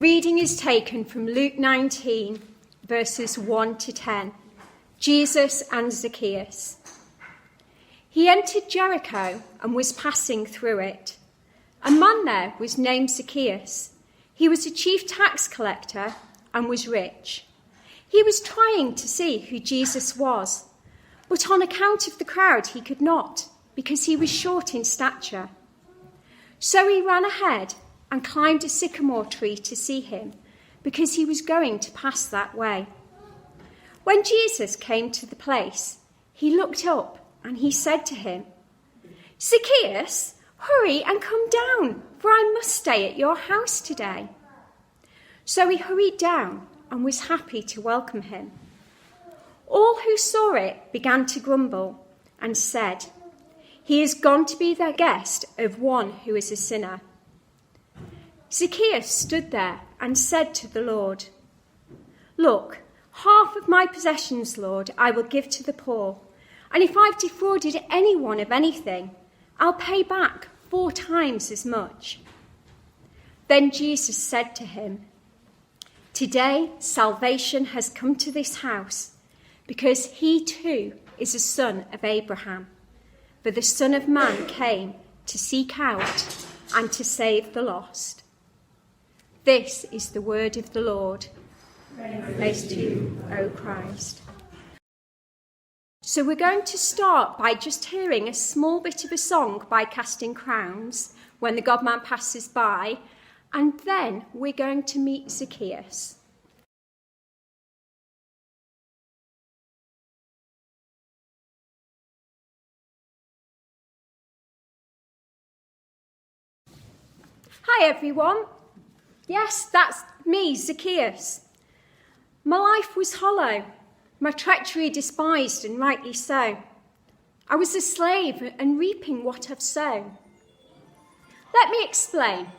reading is taken from Luke 19, verses 1 to 10. Jesus and Zacchaeus. He entered Jericho and was passing through it. A man there was named Zacchaeus. He was a chief tax collector and was rich. He was trying to see who Jesus was, but on account of the crowd he could not, because he was short in stature. So he ran ahead and climbed a sycamore tree to see him, because he was going to pass that way. When Jesus came to the place, he looked up and he said to him, "Zacchaeus, hurry and come down, for I must stay at your house today." So he hurried down and was happy to welcome him. All who saw it began to grumble and said, "He is gone to be the guest of one who is a sinner." Zacchaeus stood there and said to the Lord, "Look, half of my possessions, Lord, I will give to the poor, and if I've defrauded anyone of anything, I'll pay back 4 times as much." Then Jesus said to him, "Today salvation has come to this house, because he too is a son of Abraham. For the Son of Man came to seek out and to save the lost." This is the word of the Lord. Praise to you, O Christ. So we're going to start by just hearing a small bit of a song by Casting Crowns, When the God-Man Passes By, and then we're going to meet Zacchaeus. Hi everyone. Yes, that's me, Zacchaeus. My life was hollow, my treachery despised, and rightly so. I was a slave and reaping what I've sown. Let me explain.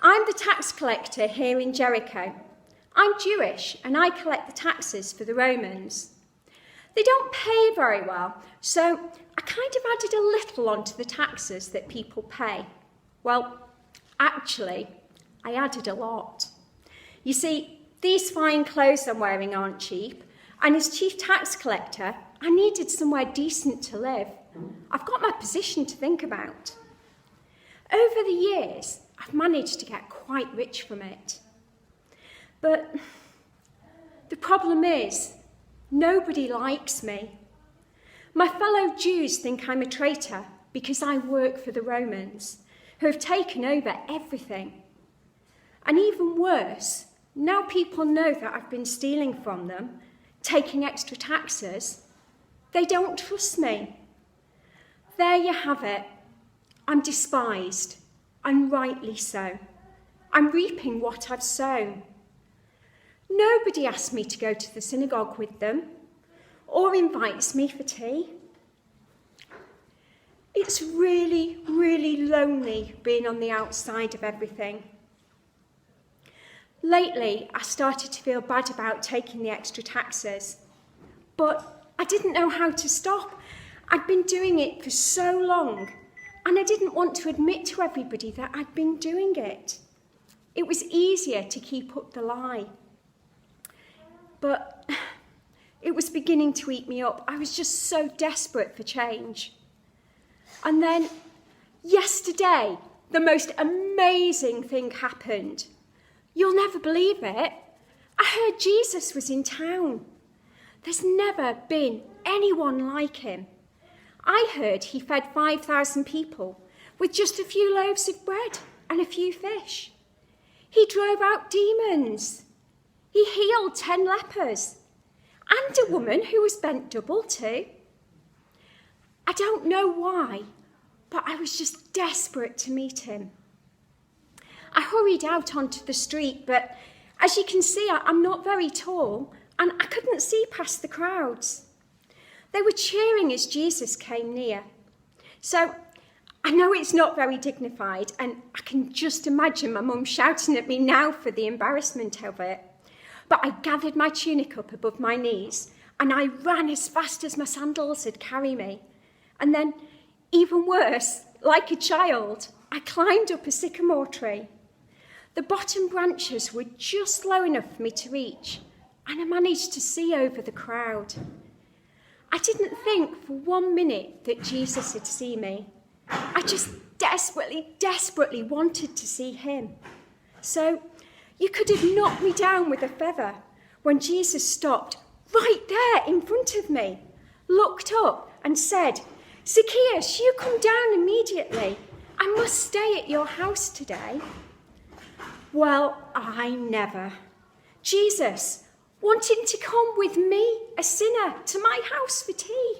I'm the tax collector here in Jericho. I'm Jewish and I collect the taxes for the Romans. They don't pay very well, so I kind of added a little onto the taxes that people pay. Well, actually, I added a lot. You see, these fine clothes I'm wearing aren't cheap, and as chief tax collector, I needed somewhere decent to live. I've got my position to think about. Over the years, I've managed to get quite rich from it. But the problem is, nobody likes me. My fellow Jews think I'm a traitor because I work for the Romans, who have taken over everything. And even worse, now people know that I've been stealing from them, taking extra taxes. They don't trust me. There you have it. I'm despised, and rightly so. I'm reaping what I've sown. Nobody asks me to go to the synagogue with them, or invites me for tea. It's really, really lonely being on the outside of everything. Lately, I started to feel bad about taking the extra taxes, but I didn't know how to stop. I'd been doing it for so long, and I didn't want to admit to everybody that I'd been doing it. It was easier to keep up the lie. But it was beginning to eat me up. I was just so desperate for change. And then, yesterday, the most amazing thing happened. You'll never believe it. I heard Jesus was in town. There's never been anyone like him. I heard he fed 5,000 people with just a few loaves of bread and a few fish. He drove out demons. He healed 10 lepers and a woman who was bent double too. I don't know why, but I was just desperate to meet him. I hurried out onto the street, but as you can see, I'm not very tall, and I couldn't see past the crowds. They were cheering as Jesus came near. So I know it's not very dignified, and I can just imagine my mum shouting at me now for the embarrassment of it. But I gathered my tunic up above my knees, and I ran as fast as my sandals would carry me. And then, even worse, like a child, I climbed up a sycamore tree. The bottom branches were just low enough for me to reach, and I managed to see over the crowd. I didn't think for 1 minute that Jesus had seen me. I just desperately wanted to see him. So you could have knocked me down with a feather when Jesus stopped right there in front of me, looked up and said, "Zacchaeus, you come down immediately. I must stay at your house today." Well, I never. Jesus wanting to come with me, a sinner, to my house for tea.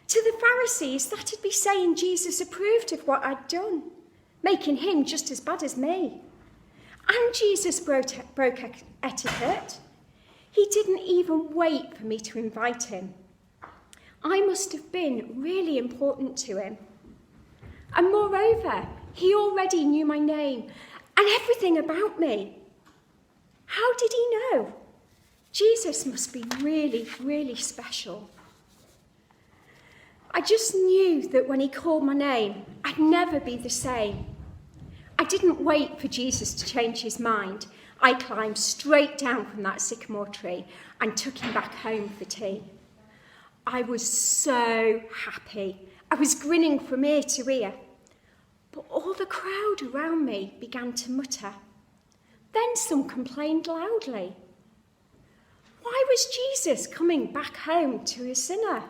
To the Pharisees, that'd be saying Jesus approved of what I'd done, making him just as bad as me. And Jesus broke etiquette. He didn't even wait for me to invite him. I must have been really important to him. And moreover, he already knew my name and everything about me. How did he know? Jesus must be really special. I just knew that when he called my name, I'd never be the same. I didn't wait for Jesus to change his mind. I climbed straight down from that sycamore tree and took him back home for tea. I was so happy. I was grinning from ear to ear. But all the crowd around me began to mutter. Then some complained loudly. Why was Jesus coming back home to a sinner?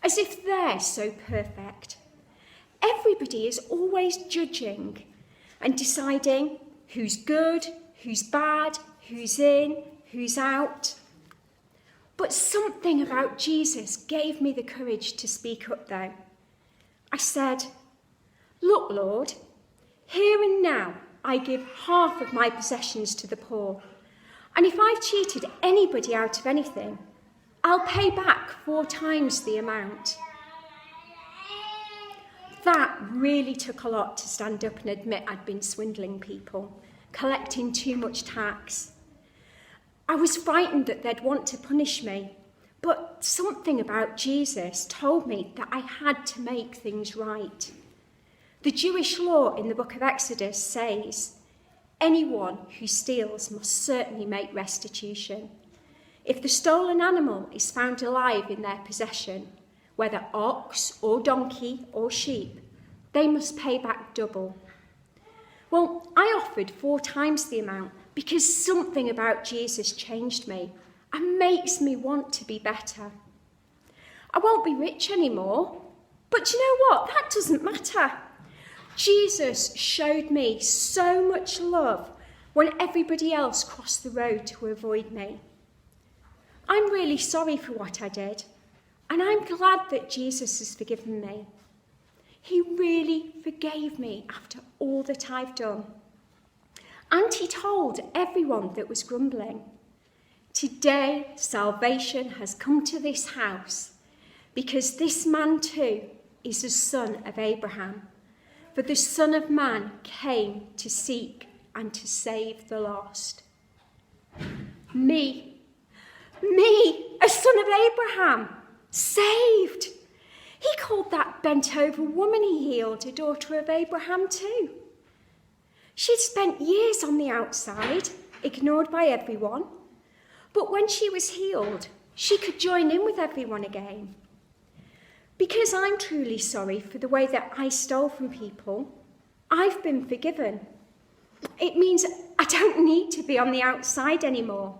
As if they're so perfect. Everybody is always judging and deciding who's good, who's bad, who's in, who's out. But something about Jesus gave me the courage to speak up though. I said, "Look, Lord, here and now I give half of my possessions to the poor. And if I've cheated anybody out of anything, I'll pay back 4 times the amount." That really took a lot to stand up and admit I'd been swindling people, collecting too much tax. I was frightened that they'd want to punish me, but something about Jesus told me that I had to make things right. The Jewish law in the book of Exodus says, anyone who steals must certainly make restitution. If the stolen animal is found alive in their possession, whether ox or donkey or sheep, they must pay back double. Well, I offered 4 times the amount because something about Jesus changed me and makes me want to be better. I won't be rich anymore, but you know what? That doesn't matter. Jesus showed me so much love when everybody else crossed the road to avoid me. I'm really sorry for what I did, and I'm glad that Jesus has forgiven me. He really forgave me after all that I've done. And he told everyone that was grumbling, "Today salvation has come to this house, because this man too is a son of Abraham. For the Son of Man came to seek and to save the lost." Me, a son of Abraham, saved. He called that bent-over woman he healed a daughter of Abraham too. She'd spent years on the outside, ignored by everyone. But when she was healed, she could join in with everyone again. Because I'm truly sorry for the way that I stole from people, I've been forgiven. It means I don't need to be on the outside anymore.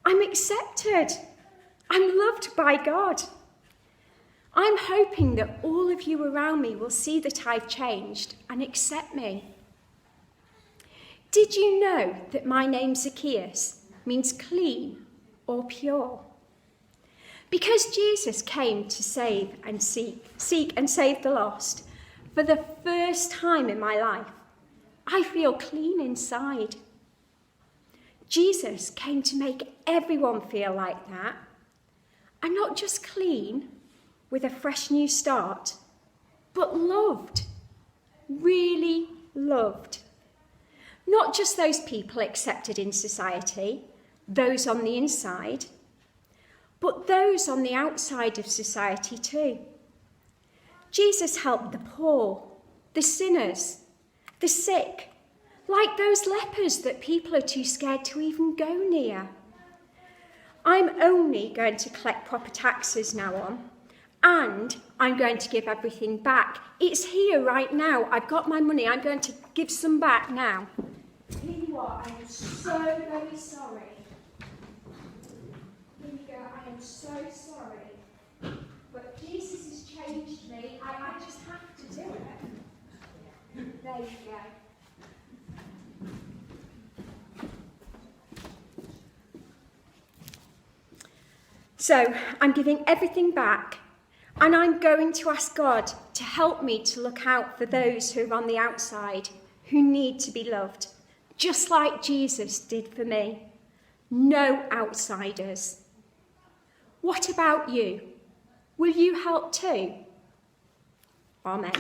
I'm accepted. I'm loved by God. I'm hoping that all of you around me will see that I've changed and accept me. Did you know that my name Zacchaeus means clean or pure? Because Jesus came to save and seek and save the lost, for the first time in my life, I feel clean inside. Jesus came to make everyone feel like that, and not just clean with a fresh new start, but loved, really loved. Not just those people accepted in society, those on the inside, but those on the outside of society too. Jesus helped the poor, the sinners, the sick, like those lepers that people are too scared to even go near. I'm only going to collect proper taxes now on, and I'm going to give everything back. It's here right now. I've got my money. I'm going to give some back now. Here you are. I am so very sorry. Here you go. I am so sorry. But Jesus has changed me. I just have to do it. There you go. So I'm giving everything back, and I'm going to ask God to help me to look out for those who are on the outside, who need to be loved, just like Jesus did for me. No outsiders. What about you? Will you help too? Amen.